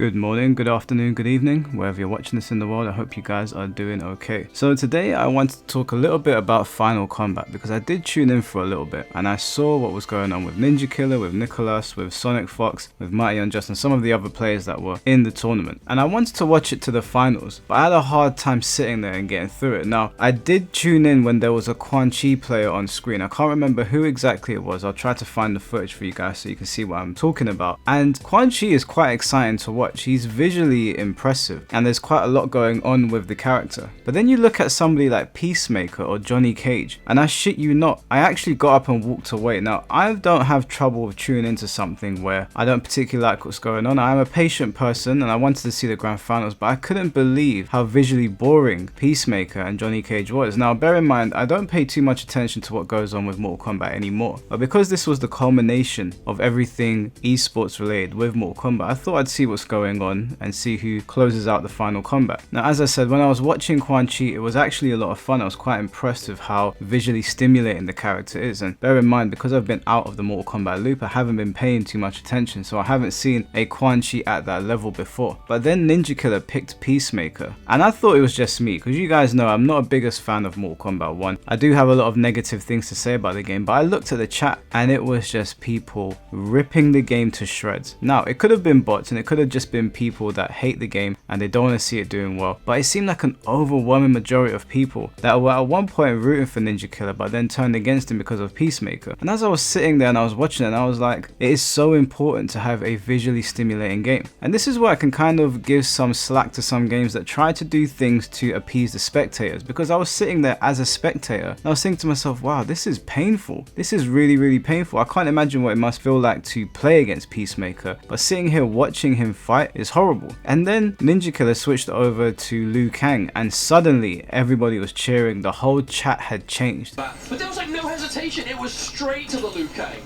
Good morning, good afternoon, good evening, wherever you're watching this in the world. I hope you guys are doing okay. So today I want to talk a little bit about Final Kombat because I did tune in for a little bit and I saw what was going on with Ninja Killer, with Nicholas, with Sonic Fox, with Mighty Unjust and some of the other players that were in the tournament. And I wanted to watch it to the finals, but I had a hard time sitting there and getting through it. Now, I did tune in when there was a Quan Chi player on screen. I can't remember who exactly it was. I'll try to find the footage for you guys so you can see what I'm talking about. And Quan Chi is quite exciting to watch. He's visually impressive and there's quite a lot going on with the character. But then you look at somebody like Peacemaker or Johnny Cage and I shit you not, I actually got up and walked away. Now I don't have trouble with tuning into something where I don't particularly like what's going on. I'm a patient person and I wanted to see the grand finals, but I couldn't believe how visually boring Peacemaker and Johnny Cage was. Now bear in mind, I don't pay too much attention to what goes on with Mortal Kombat anymore, but because this was the culmination of everything esports related with Mortal Kombat, I thought I'd see what's going on and see who closes out the final combat. Now as I said, when I was watching Quan Chi, it was actually a lot of fun. I was quite impressed with how visually stimulating the character is, and bear in mind, because I've been out of the Mortal Kombat loop, I haven't been paying too much attention, so I haven't seen a Quan Chi at that level before. But then Ninja Killer picked Peacemaker and I thought it was just me, because you guys know I'm not a biggest fan of Mortal Kombat 1. I do have a lot of negative things to say about the game, but I looked at the chat and it was just people ripping the game to shreds. Now it could have been bots and it could have just been people that hate the game and they don't want to see it doing well, but it seemed like an overwhelming majority of people that were at one point rooting for Ninja Killer but then turned against him because of Peacemaker. And as I was sitting there and I was watching it, and I was like, it is so important to have a visually stimulating game. And this is where I can kind of give some slack to some games that try to do things to appease the spectators, because I was sitting there as a spectator and I was thinking to myself, wow, this is painful. This is really painful. I can't imagine what it must feel like to play against Peacemaker, but sitting here watching him fight is horrible. And then Ninja Killer switched over to Liu Kang and suddenly everybody was cheering. The whole chat had changed. But there was like no hesitation, it was straight to the Liu Kang.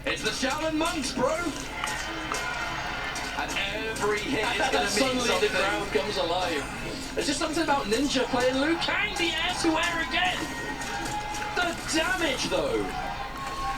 It's the Shaolin monks, bro! And every hit is gonna mean something. The crowd comes alive. There's just something about Ninja playing Liu Kang, the air to air again! The damage though!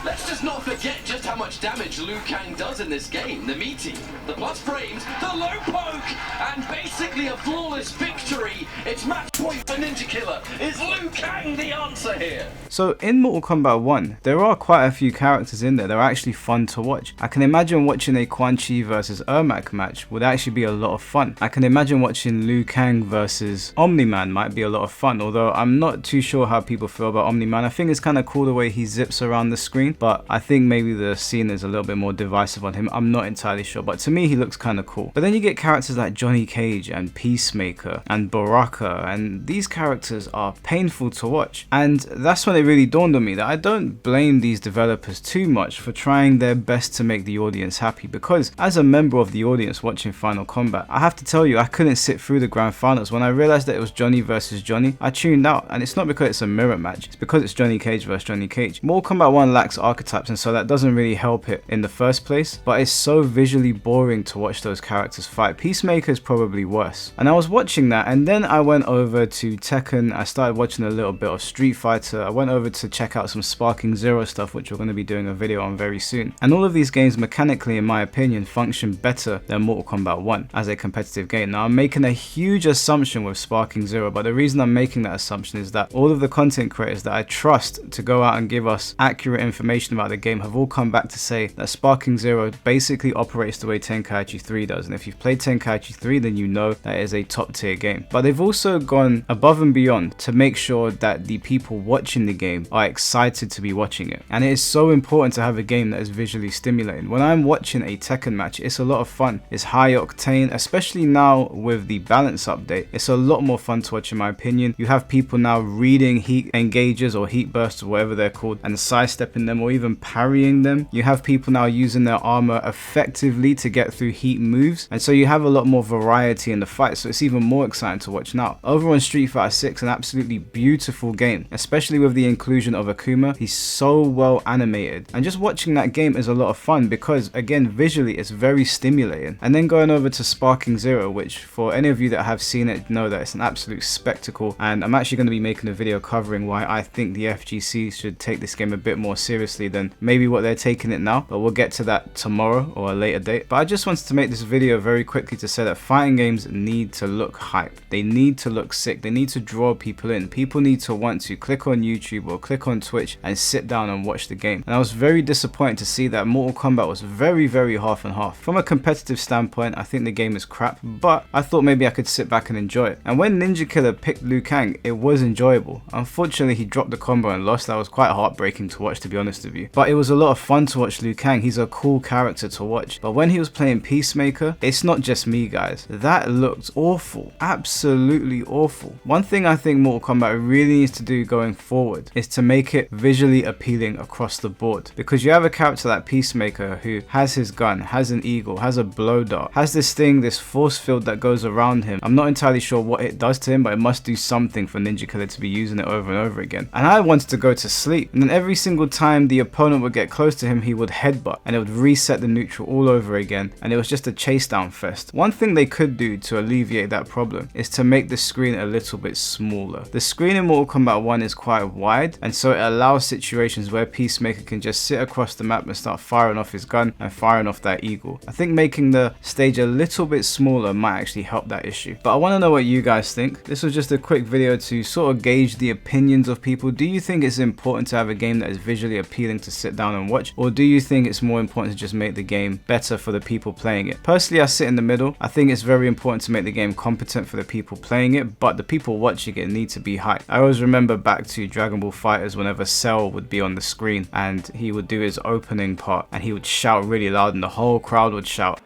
Let's just not forget just how much damage Liu Kang does in this game. The meaty, the plus frames, the low poke, and basically a flawless victory. It's match point for Ninja Killer. Is Liu Kang the answer here? So in Mortal Kombat 1, there are quite a few characters in there that are actually fun to watch. I can imagine watching a Quan Chi versus Ermac match would actually be a lot of fun. I can imagine watching Liu Kang versus Omni-Man might be a lot of fun, although I'm not too sure how people feel about Omni-Man. I think it's kind of cool the way he zips around the screen, but I think maybe the scene is a little bit more divisive on him. I'm not entirely sure, but to me he looks kind of cool. But then you get characters like Johnny Cage and Peacemaker and Baraka, and these characters are painful to watch. And that's when it really dawned on me that I don't blame these developers too much for trying their best to make the audience happy, because as a member of the audience watching Final Kombat, I have to tell you, I couldn't sit through the grand finals. When I realized that it was Johnny versus Johnny, I tuned out. And it's not because it's a mirror match, it's because it's Johnny Cage versus Johnny Cage. Mortal Kombat 1 lacks archetypes, and so that doesn't really help it in the first place, but it's so visually boring to watch those characters fight. Peacemaker is probably worse. And I was watching that, and then I went over to Tekken. I started watching a little bit of Street Fighter. I went over to check out some Sparking Zero stuff, which we're going to be doing a video on very soon. And all of these games mechanically, in my opinion, function better than Mortal Kombat 1 as a competitive game. Now I'm making a huge assumption with Sparking Zero, but the reason I'm making that assumption is that all of the content creators that I trust to go out and give us accurate information about the game have all come back to say that Sparking Zero basically operates the way Tenkaichi 3 does, and if you've played Tenkaichi 3 then you know that it is a top tier game. But they've also gone above and beyond to make sure that the people watching the game are excited to be watching it, and it is so important to have a game that is visually stimulating. When I'm watching a Tekken match, it's a lot of fun. It's high octane, especially now with the balance update. It's a lot more fun to watch in my opinion. You have people now reading heat engages or heat bursts or whatever they're called and sidestepping them or even parrying them. You have people now using their armor effectively to get through heat moves, and so you have a lot more variety in the fight, so it's even more exciting to watch now. Over on Street Fighter 6 an absolutely beautiful game, especially with the inclusion of Akuma. He's so well animated, and just watching that game is a lot of fun because, again, visually it's very stimulating. And then going over to Sparking Zero, which for any of you that have seen it know that it's an absolute spectacle, and I'm actually going to be making a video covering why I think the FGC should take this game a bit more seriously than maybe what they're taking it now, but we'll get to that tomorrow or a later date. But I just wanted to make this video very quickly to say that fighting games need to look hype. They need to look sick. They need to draw people in. People need to want to click on YouTube or click on Twitch and sit down and watch the game. And I was very disappointed to see that Mortal Kombat was very, very half and half. From a competitive standpoint, I think the game is crap, but I thought maybe I could sit back and enjoy it. And when Ninja Killer picked Liu Kang, it was enjoyable. Unfortunately, he dropped the combo and lost. That was quite heartbreaking to watch, to be honest with you. But it was a lot of fun to watch Liu Kang. He's a cool character to watch. But when he was playing Peacemaker, it's not just me, guys. That looked awful. Absolutely awful. One thing I think Mortal Kombat really needs to do going forward is to make it visually appealing across the board. Because you have a character like Peacemaker who has his gun, has an eagle, has a blow dart, has this thing, this force field that goes around him. I'm not entirely sure what it does to him, but it must do something for Ninja Killer to be using it over and over again. And I wanted to go to sleep. And then every single time the opponent would get close to him, he would headbutt and it would reset the neutral all over again. And it was just a chase down fest. One thing they could do to alleviate that problem is to make the screen a little bit smaller. The screen in Mortal Kombat 1 is quite wide, and so it allows situations where Peacemaker can just sit across the map and start firing off his gun and firing off that eagle. I think making the stage a little bit smaller might actually help that issue. But I want to know what you guys think. This was just a quick video to sort of gauge the opinions of people. Do you think it's important to have a game that is visually appealing to sit down and watch, or do you think it's more important to just make the game better for the people playing it? Personally, I sit in the middle. I think it's very important to make the game competent for the people playing it, but the people watching it need to be hyped. I always remember back to Dragon Ball FighterZ whenever Cell would be on the screen and he would do his opening part and he would shout really loud and the whole crowd would shout.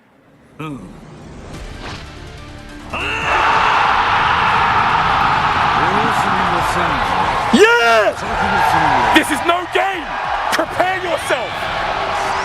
Yeah! This is no game! Prepare yourself!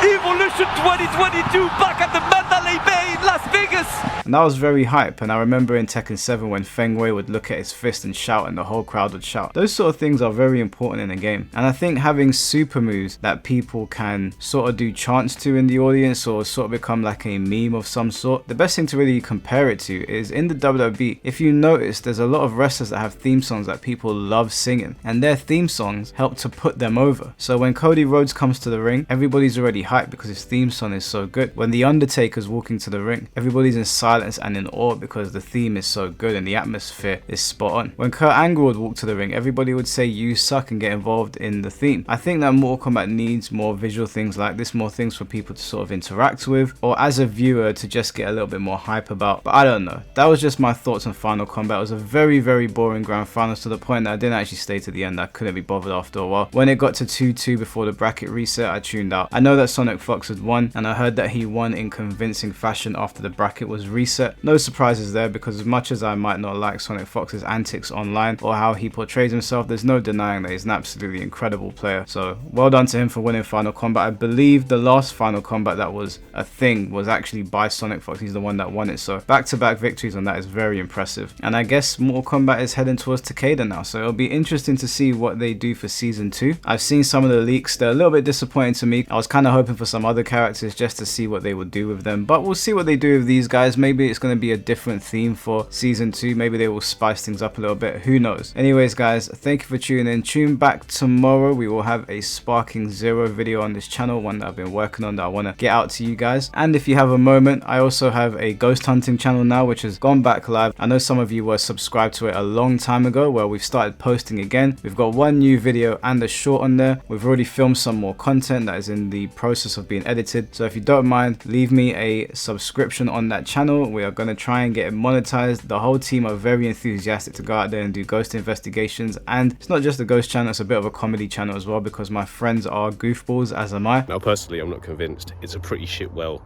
Evolution 2022 back at the Mandalay Bay in Las Vegas! And that was very hype, and I remember in Tekken 7 when Feng Wei would look at his fist and shout and the whole crowd would shout. Those sort of things are very important in a game, and I think having super moves that people can sort of do chants to in the audience or sort of become like a meme of some sort, the best thing to really compare it to is in the WWE. If you notice, there's a lot of wrestlers that have theme songs that people love singing, and their theme songs help to put them over. So when Cody Rhodes comes to the ring, everybody's already hyped because his theme song is so good. When the Undertaker's walking to the ring, everybody's in silence and in awe because the theme is so good and the atmosphere is spot on. When Kurt Angle would walk to the ring, everybody would say "you suck" and get involved in the theme. I think that Mortal Kombat needs more visual things like this, more things for people to sort of interact with, or as a viewer to just get a little bit more hype about. But I don't know. That was just my thoughts on Final Kombat. It was a very, very boring grand finals to the point that I didn't actually stay to the end. I couldn't be bothered after a while. When it got to 2-2 before the bracket reset, I tuned out. I know that Sonic Fox had won, and I heard that he won in convincing fashion after the bracket was reset. No surprises there, because as much as I might not like Sonic Fox's antics online or how he portrays himself, there's no denying that he's an absolutely incredible player. So well done to him for winning Final Kombat. I believe the last Final Kombat that was a thing was actually by Sonic Fox. He's the one that won it. So back-to-back victories on that is very impressive. And I guess Mortal Kombat is heading towards Takeda now, so it'll be interesting to see what they do for Season 2. I've seen some of the leaks. They're a little bit disappointing to me. I was kind of hoping for some other characters just to see what they would do with them, but we'll see what they do with these guys. Maybe it's going to be a different theme for Season 2. Maybe they will spice things up a little bit. Who knows? Anyways, guys, thank you for tuning in. Tune back tomorrow. We will have a Sparking Zero video on this channel, one that I've been working on that I want to get out to you guys. And if you have a moment, I also have a ghost hunting channel now, which has gone back live. I know some of you were subscribed to it a long time ago. Well, we've started posting again. We've got one new video and a short on there. We've already filmed some more content that is in the process of being edited. So if you don't mind, leave me a subscription on that channel. We are going to try and get it monetized. The whole team are very enthusiastic to go out there and do ghost investigations. And it's not just a ghost channel, it's a bit of a comedy channel as well, because my friends are goofballs, as am I. Now, personally, I'm not convinced. It's a pretty shit well.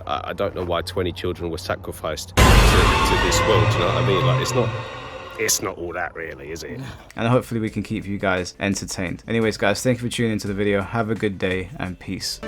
I don't know why 20 children were sacrificed to this world, do you know what I mean? Like, it's not all that really, is it? And hopefully we can keep you guys entertained. Anyways, guys, thank you for tuning into the video. Have a good day and peace.